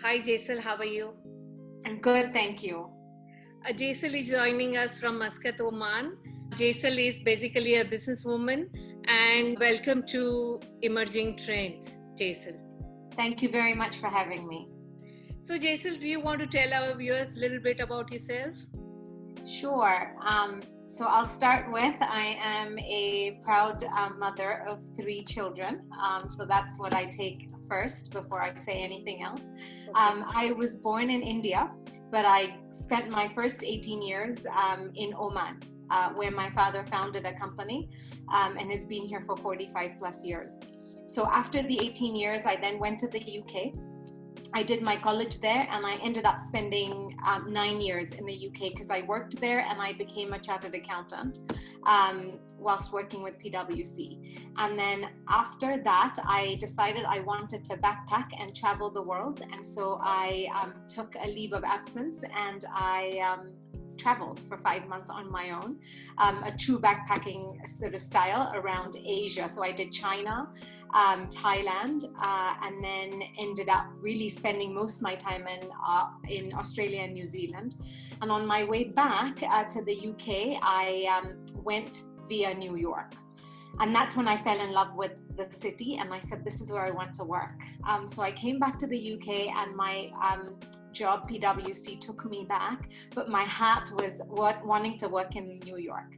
Hi, Jaisal. How are you? I'm good, thank you. Jaisal is joining us from Muscat, Oman. Jaisal is basically a businesswoman, and welcome to Emerging Trends, Jaisal. Thank you very much for having me. So, Jaisal, do you want to tell our viewers a little bit about yourself? Sure. So I'll start with I am a proud mother of 3 children. So that's what I take first before I say anything else. I was born in India, but I spent my first 18 years in Oman, where my father founded a company and has been here for 45 plus years. So after the 18 years, I then went to the UK. I did my college there and I ended up spending 9 years in the UK because I worked there and I became a chartered accountant whilst working with PwC. And then after that, I decided I wanted to backpack and travel the world. And so I took a leave of absence and I traveled for 5 months on my own, a true backpacking sort of style around Asia. So I did China, Thailand, and then ended up really spending most of my time in Australia and New Zealand. And on my way back to the UK, I went via New York. And that's when I fell in love with the city and I said, this is where I want to work. So I came back to the UK and my job, PwC, took me back, but my hat was wanting to work in New York.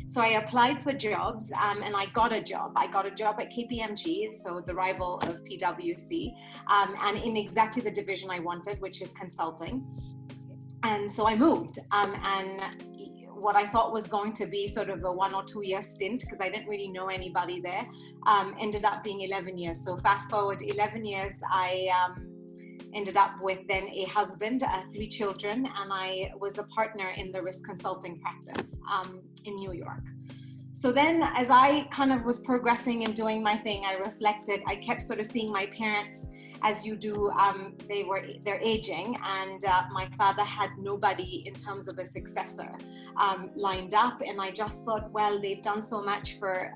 So I applied for jobs and I got a job. I got a job at KPMG, so the rival of PwC, and in exactly the division I wanted, which is consulting. And so I moved and what I thought was going to be sort of a 1 or 2 year stint, because I didn't really know anybody there, ended up being 11 years. So fast forward 11 years, I ended up with then a husband, 3 children, and I was a partner in the risk consulting practice in New York. So then as I kind of was progressing and doing my thing, I reflected, I kept sort of seeing my parents, as you do, they're aging, and my father had nobody in terms of a successor lined up, and I just thought, well, they've done so much for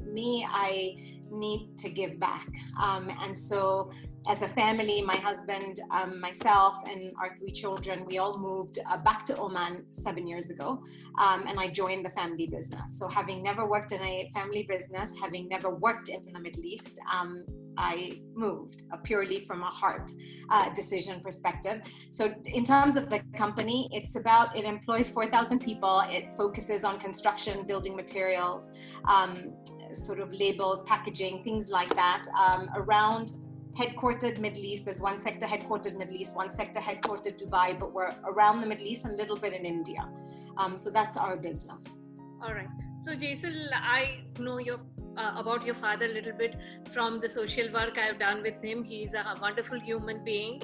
me, I need to give back. And so as a family, my husband, myself, and our 3 children, we all moved back to Oman 7 years ago, and I joined the family business. So having never worked in a family business, having never worked in the Middle East, I moved purely from a heart decision perspective. So in terms of the company, it employs 4,000 people. It focuses on construction, building materials, sort of labels, packaging, things like that, around headquartered Middle East. There's one sector headquartered Middle East, one sector headquartered Dubai, but we're around the Middle East and a little bit in India. So that's our business. All right. So, Jaisal, I know about your father a little bit from the social work I've done with him. He's a wonderful human being.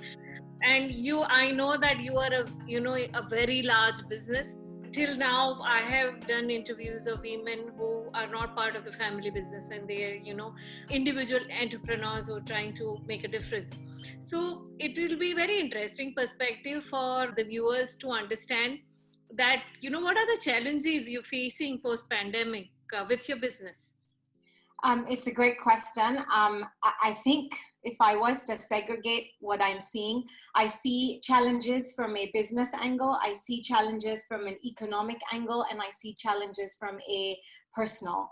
And I know that you are a very large business. Till now, I have done interviews of women who are not part of the family business and they are, individual entrepreneurs who are trying to make a difference. So it will be very interesting perspective for the viewers to understand that, what are the challenges you're facing post-pandemic with your business? It's a great question. I think if I was to segregate what I'm seeing, I see challenges from a business angle, I see challenges from an economic angle, and I see challenges from a personal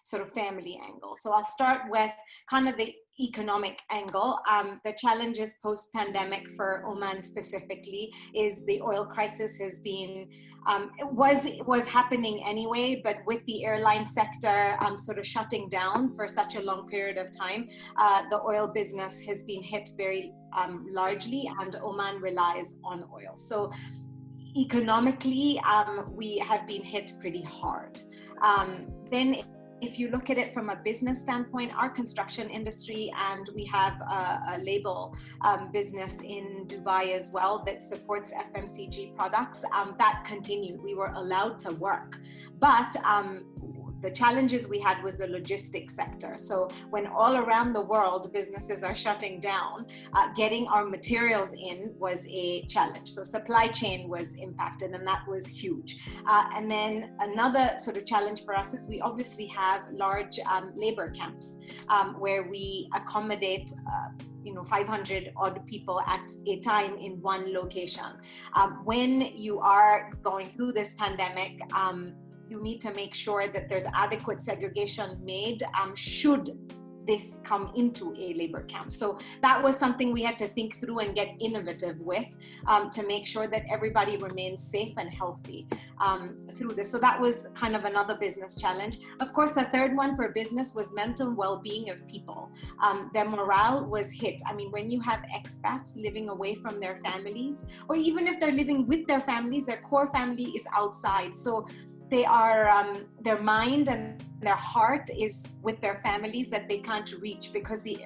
sort of family angle. So I'll start with kind of the economic angle. The challenges post-pandemic for Oman specifically is the oil crisis has been, it was happening anyway, but with the airline sector sort of shutting down for such a long period of time, the oil business has been hit very largely, and Oman relies on oil. So economically, we have been hit pretty hard. Then if you look at it from a business standpoint, our construction industry, and we have a label business in Dubai as well that supports FMCG products, that continued. We were allowed to work, but the challenges we had was the logistics sector. So when all around the world businesses are shutting down, getting our materials in was a challenge. So supply chain was impacted, and that was huge. And then another sort of challenge for us is we obviously have large labor camps where we accommodate 500 odd people at a time in one location. When you are going through this pandemic, you need to make sure that there's adequate segregation made should this come into a labor camp. So that was something we had to think through and get innovative with to make sure that everybody remains safe and healthy through this. So that was kind of another business challenge. Of course, the third one for business was mental well-being of people. Their morale was hit. I mean, when you have expats living away from their families, or even if they're living with their families, their core family is outside. So they are, their mind and their heart is with their families that they can't reach because the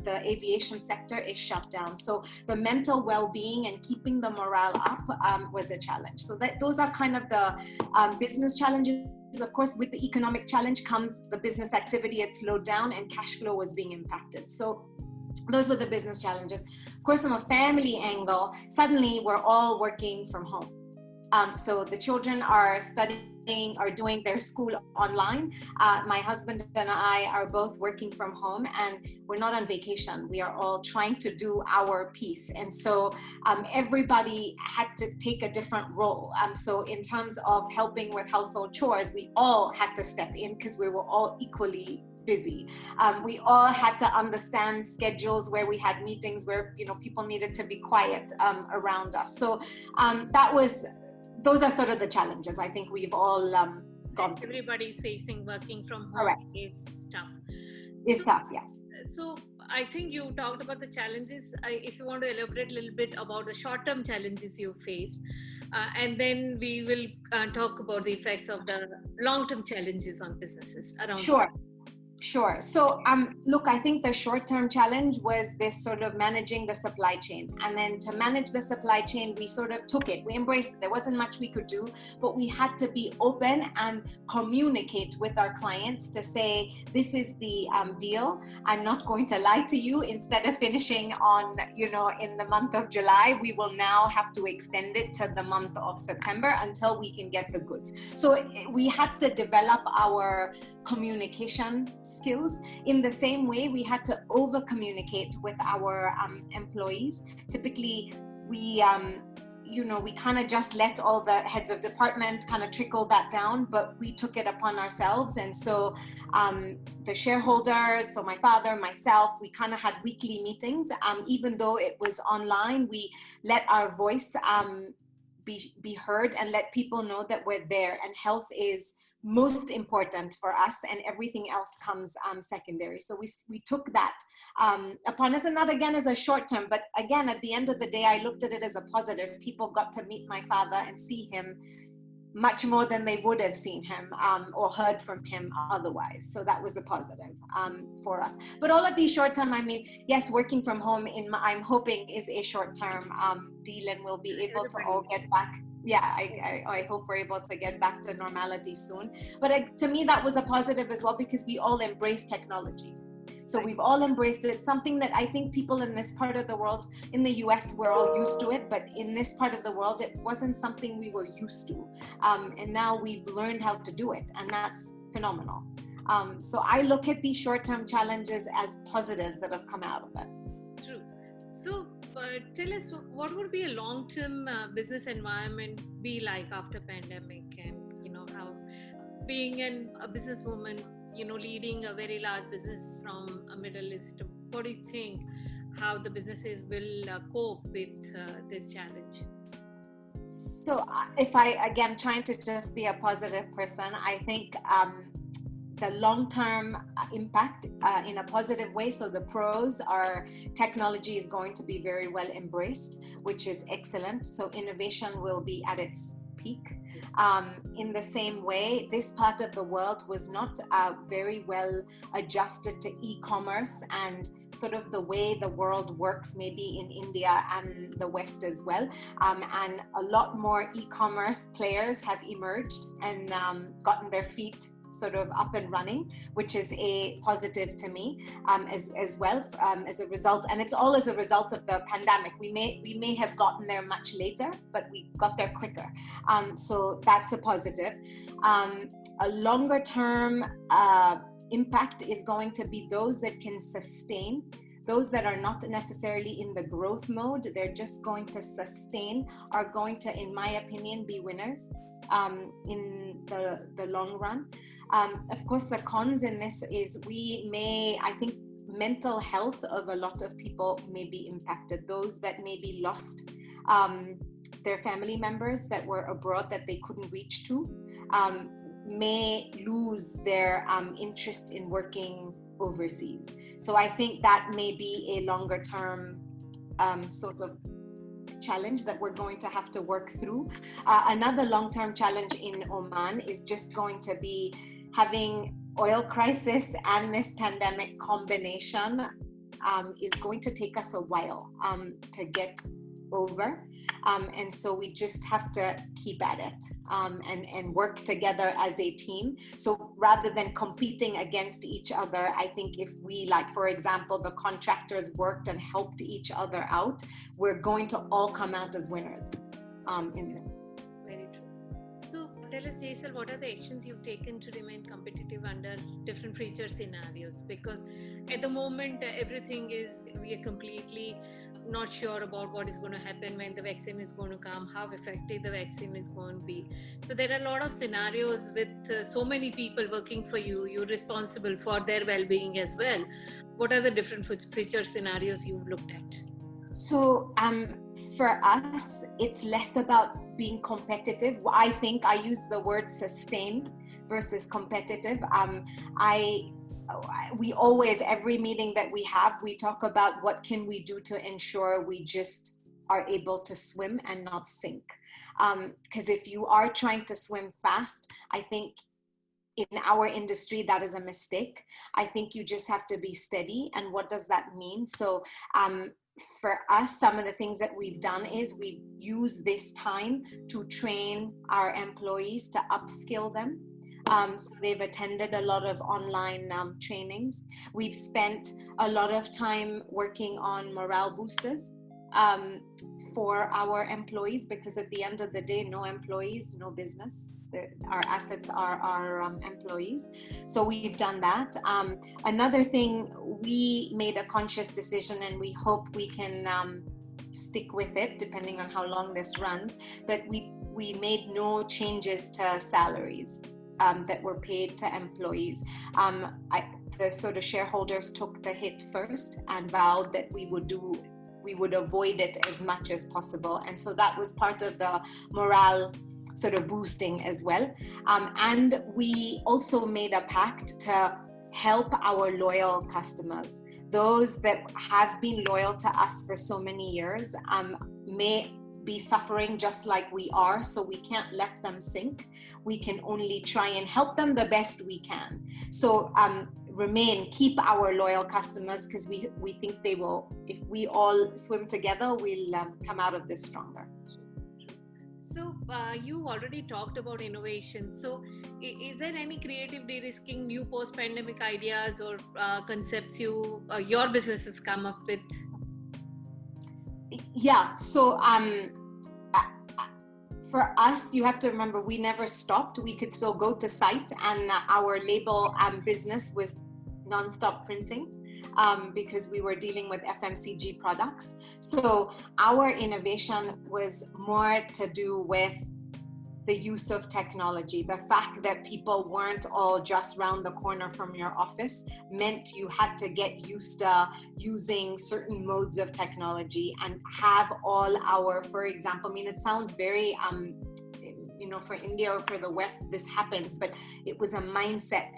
aviation sector is shut down. So the mental well-being and keeping the morale up was a challenge. So those are kind of the business challenges. Of course, with the economic challenge comes the business activity had slowed down and cash flow was being impacted. So those were the business challenges. Of course, from a family angle, suddenly we're all working from home. So the children are studying or doing their school online. My husband and I are both working from home, and we're not on vacation. We are all trying to do our piece. And so everybody had to take a different role. So in terms of helping with household chores, we all had to step in because we were all equally busy. We all had to understand schedules where we had meetings where people needed to be quiet around us. So those are sort of the challenges I think we've all gone through. Everybody's facing working from home. Correct. It's tough. It's tough, yeah. So I think you talked about the challenges. If you want to elaborate a little bit about the short-term challenges you faced, and then we will talk about the effects of the long-term challenges on businesses around. Sure. So, look, I think the short-term challenge was this sort of managing the supply chain. And then to manage the supply chain, we sort of took it. We embraced it. There wasn't much we could do, but we had to be open and communicate with our clients to say, this is the deal. I'm not going to lie to you. Instead of finishing on, in the month of July, we will now have to extend it to the month of September until we can get the goods. So we had to develop our communication skills. In the same way, we had to over communicate with our employees. Typically, we kind of just let all the heads of department kind of trickle that down, but we took it upon ourselves. And so the shareholders, so my father, myself, we kind of had weekly meetings. Even though it was online, we let our voice be heard and let people know that we're there, and health is most important for us, and everything else comes secondary. So we took that upon us, and that again is a short term, but again, at the end of the day, I looked at it as a positive. People got to meet my father and see him much more than they would have seen him or heard from him otherwise. So that was a positive for us. But all of these short term, I mean, yes, working from home I'm hoping is a short term deal, and we'll be able to all get back. Yeah, I hope we're able to get back to normality soon. But to me, that was a positive as well, because we all embrace technology. So we've all embraced it, something that I think people in this part of the world, in the US, we're all used to it, but in this part of the world, it wasn't something we were used to. And now we've learned how to do it, and that's phenomenal. So I look at these short-term challenges as positives that have come out of it. True. So tell us, what would be a long-term business environment be like after pandemic, and how being a businesswoman, leading a very large business from a Middle East, what do you think how the businesses will cope with this challenge? So if I, again, trying to just be a positive person, I think the long-term impact in a positive way. So the pros are technology is going to be very well embraced, which is excellent. So innovation will be at its peak. In the same way, this part of the world was not very well adjusted to e-commerce and sort of the way the world works, maybe in India and the West as well. And a lot more e-commerce players have emerged and gotten their feet sort of up and running, which is a positive to me as well as a result. And it's all as a result of the pandemic. We may have gotten there much later, but we got there quicker. So that's a positive. A longer term impact is going to be those that can sustain Those that are not necessarily in the growth mode, they're just going to sustain, are going to, in my opinion, be winners in the long run. Of course, the cons in this is I think mental health of a lot of people may be impacted. Those that maybe lost their family members that were abroad that they couldn't reach to may lose their interest in working overseas. So I think that may be a longer term sort of challenge that we're going to have to work through. Another long-term challenge in Oman is just going to be having oil crisis and this pandemic combination is going to take us a while to get over. And so we just have to keep at it and work together as a team. So rather than competing against each other, I think if we, like, for example, the contractors worked and helped each other out, we're going to all come out as winners in this. Very true. So tell us, Jaisal, what are the actions you've taken to remain competitive under different future scenarios? Because at the moment, we are completely not sure about what is going to happen, when the vaccine is going to come, how effective the vaccine is going to be. So there are a lot of scenarios with so many people working for you. You're responsible for their well-being as well. What are the different future scenarios you've looked at? So for us, it's less about being competitive. I think I use the word sustained versus competitive. We always, every meeting that we have, we talk about what can we do to ensure we just are able to swim and not sink. Because if you are trying to swim fast, I think in our industry, that is a mistake. I think you just have to be steady. And what does that mean? So for us, some of the things that we've done is we've used this time to train our employees, to upskill them. So they've attended a lot of online trainings. We've spent a lot of time working on morale boosters for our employees, because at the end of the day, no employees, no business. Our assets are our employees. So we've done that. Another thing, we made a conscious decision, and we hope we can stick with it depending on how long this runs, but we made no changes to salaries that were paid to employees. The sort of shareholders took the hit first and vowed that we would avoid it as much as possible. And so that was part of the morale sort of boosting as well. And we also made a pact to help our loyal customers. Those that have been loyal to us for so many years may be suffering just like we are, so we can't let them sink. We can only try and help them the best we can. So keep our loyal customers, because we think they will, if we all swim together, we'll come out of this stronger. So you already talked about innovation. So is there any creative de-risking, new post-pandemic ideas or concepts your business has come up with? Yeah, so for us, you have to remember, we never stopped. We could still go to site, and our label business was non-stop printing because we were dealing with FMCG products. So our innovation was more to do with the use of technology. The fact that people weren't all just round the corner from your office meant you had to get used to using certain modes of technology and have all our, for example, I mean, it sounds very, for India or for the West, this happens, but it was a mindset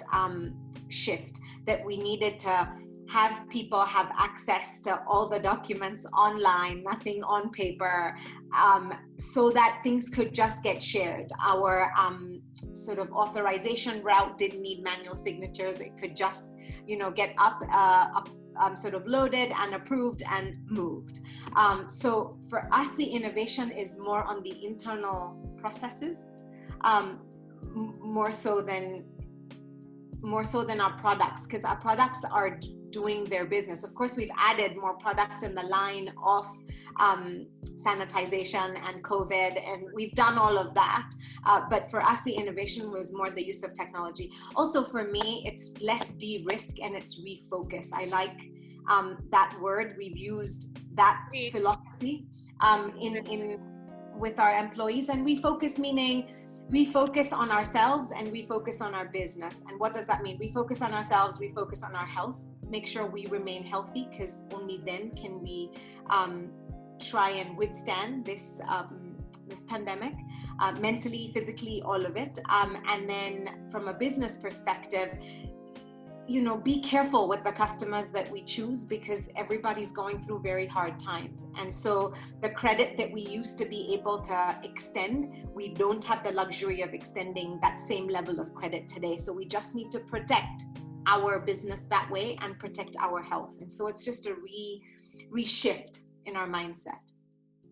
shift that we needed to have people have access to all the documents online, nothing on paper, so that things could just get shared. Our sort of authorization route didn't need manual signatures. It could just, get sort of loaded and approved and moved. So for us, the innovation is more on the internal processes, more so than our products, because our products are doing their business. Of course, we've added more products in the line of sanitization and COVID, and we've done all of that. But for us, the innovation was more the use of technology. Also, for me, it's less de-risk and it's refocus. I like that word. We've used that philosophy in with our employees, and we focus, meaning we focus on ourselves and we focus on our business. And what does that mean? We focus on ourselves, we focus on our health, make sure we remain healthy, because only then can we try and withstand this pandemic, mentally, physically, all of it. And then from a business perspective, be careful with the customers that we choose, because everybody's going through very hard times. And so the credit that we used to be able to extend, we don't have the luxury of extending that same level of credit today. So we just need to protect our business that way and protect our health. And so it's just a reshift in our mindset.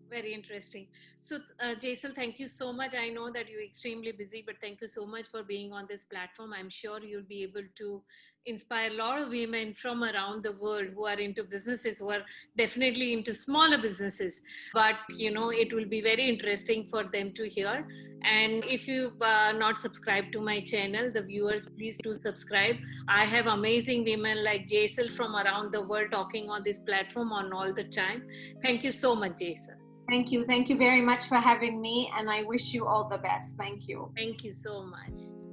Very interesting. So, Jaisal, thank you so much. I know that you're extremely busy, but thank you so much for being on this platform. I'm sure you'll be able to inspire a lot of women from around the world who are into businesses, who are definitely into smaller businesses. But, it will be very interesting for them to hear. And if you've not subscribed to my channel, the viewers, please do subscribe. I have amazing women like Jaisal from around the world talking on this platform on all the time. Thank you so much, Jaisal. Thank you. Thank you very much for having me. And I wish you all the best. Thank you. Thank you so much.